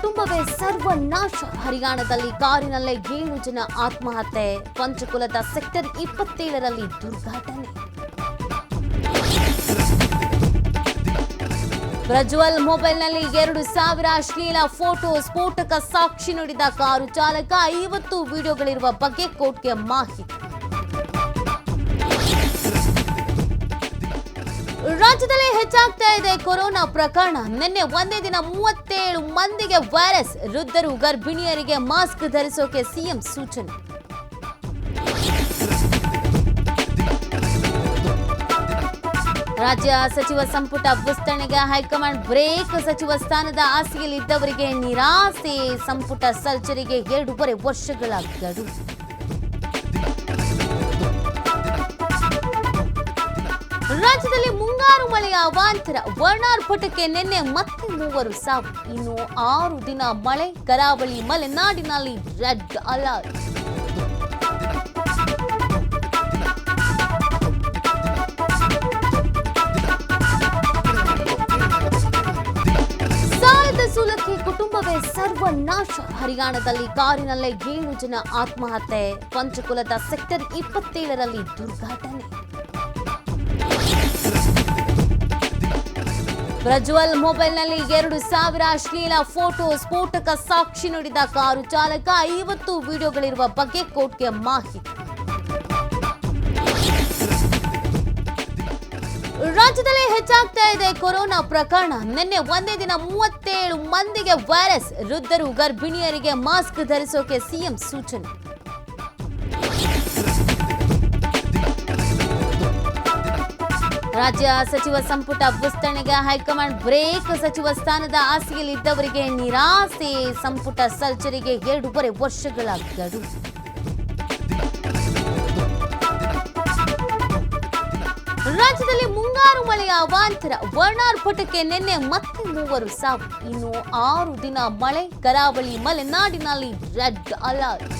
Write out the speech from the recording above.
ಕುಟುಂಬವೇ ಸರ್ವನಾಶ. ಹರಿಯಾಣದಲ್ಲಿ ಕಾರಿನಲ್ಲೇ 7 ಜನ ಆತ್ಮಹತ್ಯೆ. ಪಂಚಕುಲದ ಸೆಕ್ಟರ್ 27ರಲ್ಲಿ ದುರ್ಘಟನೆ. ಪ್ರಜ್ವಲ್ ಮೊಬೈಲ್ನಲ್ಲಿ 2,000 ಅಶ್ಲೀಲ ಫೋಟೋ. ಸ್ಫೋಟಕ ಸಾಕ್ಷಿ ನುಡಿದ ಕಾರು ಚಾಲಕ. 50 ವಿಡಿಯೋಗಳಿರುವ ಬಗ್ಗೆ ಕೋರ್ಟ್ಗೆ ಮಾಹಿತಿ. ರಾಜ್ಯದಲ್ಲಿ ಹೆಚ್ಚಾಗ್ತಾ ಇದೆ ಕೊರೋನಾ ಪ್ರಕರಣ. ನಿನ್ನೆ ಒಂದೇ ದಿನ 37 ಮಂದಿಗೆ ವೈರಸ್. ವೃದ್ಧರು ಗರ್ಭಿಣಿಯರಿಗೆ ಮಾಸ್ಕ್ ಧರಿಸೋಕೆ ಸಿಎಂ ಸೂಚನೆ. ರಾಜ್ಯ ಸಚಿವ ಸಂಪುಟ ವಿಸ್ತರಣೆಗೆ ಹೈಕಮಾಂಡ್ ಬ್ರೇಕ್. ಸಚಿವ ಸ್ಥಾನದ ಆಸೆಯಲ್ಲಿದ್ದವರಿಗೆ ನಿರಾಸೆ. ಸಂಪುಟ ಸರ್ಜರಿಗೆ 2.5 ವರ್ಷಗಳ ಗಡುವು. ರಾಜ್ಯದಲ್ಲಿ ಮುಂಗಾರು ಮಳೆಯ ಅವಾಂತರ. ವರ್ಣಾರ್ಭಟಕ್ಕೆ ನಿನ್ನೆ ಮತ್ತೆ 3 ಸಾವು. ಇನ್ನು 6 ದಿನ ಮಳೆ. ಕರಾವಳಿ ಮಲೆನಾಡಿನಲ್ಲಿ ರೆಡ್ ಅಲರ್ಟ್. ಸಾಲದ ಸೂಲಕ್ಕೆ ಕುಟುಂಬವೇ ಸರ್ವನಾಶ. ಹರಿಯಾಣದಲ್ಲಿ ಕಾರಿನಲ್ಲೇ 7 ಜನ ಆತ್ಮಹತ್ಯೆ. ಪಂಚಕುಲದ ಸೆಕ್ಟರ್ 27ರಲ್ಲಿ ದುರ್ಘಟನೆ. ಪ್ರಜ್ವಲ್ ಮೊಬೈಲ್ನಲ್ಲಿ 2,000 ಅಶ್ಲೀಲ ಫೋಟೋ. ಸ್ಫೋಟಕ ಸಾಕ್ಷಿ ನುಡಿದ ಕಾರು ಚಾಲಕ. 50 ವಿಡಿಯೋಗಳಿರುವ ಬಗ್ಗೆ ಕೋರ್ಟ್ಗೆ ಮಾಹಿತಿ. ರಾಜ್ಯದಲ್ಲಿ ಹೆಚ್ಚಾಗ್ತಾ ಇದೆ ಕೊರೋನಾ ಪ್ರಕರಣ. ನಿನ್ನೆ ಒಂದೇ ದಿನ 37 ಮಂದಿಗೆ ವೈರಸ್. ವೃದ್ಧರು ಗರ್ಭಿಣಿಯರಿಗೆ ಮಾಸ್ಕ್ ಧರಿಸೋಕೆ ಸಿಎಂ ಸೂಚನೆ. ರಾಜ್ಯ ಸಚಿವ ಸಂಪುಟ ವಿಸ್ತರಣೆಗೆ ಹೈಕಮಾಂಡ್ ಬ್ರೇಕ್. ಸಚಿವ ಸ್ಥಾನದ ಆಸೆಯಲ್ಲಿದ್ದವರಿಗೆ ನಿರಾಸೆ. ಸಂಪುಟ ಸರ್ಜರಿಗೆ 2.5 ವರ್ಷಗಳ ಗಡುವು. ರಾಜ್ಯದಲ್ಲಿ ಮುಂಗಾರು ಮಳೆಯ ಅವಾಂತರ. ವರ್ಣಾರ್ಭಟಕ್ಕೆ ನಿನ್ನೆ ಮತ್ತೆ 3 ಸಾವು. ಇನ್ನು 6 ದಿನ ಮಳೆ. ಕರಾವಳಿ ಮಲೆನಾಡಿನಲ್ಲಿ ರೆಡ್ ಅಲರ್ಟ್.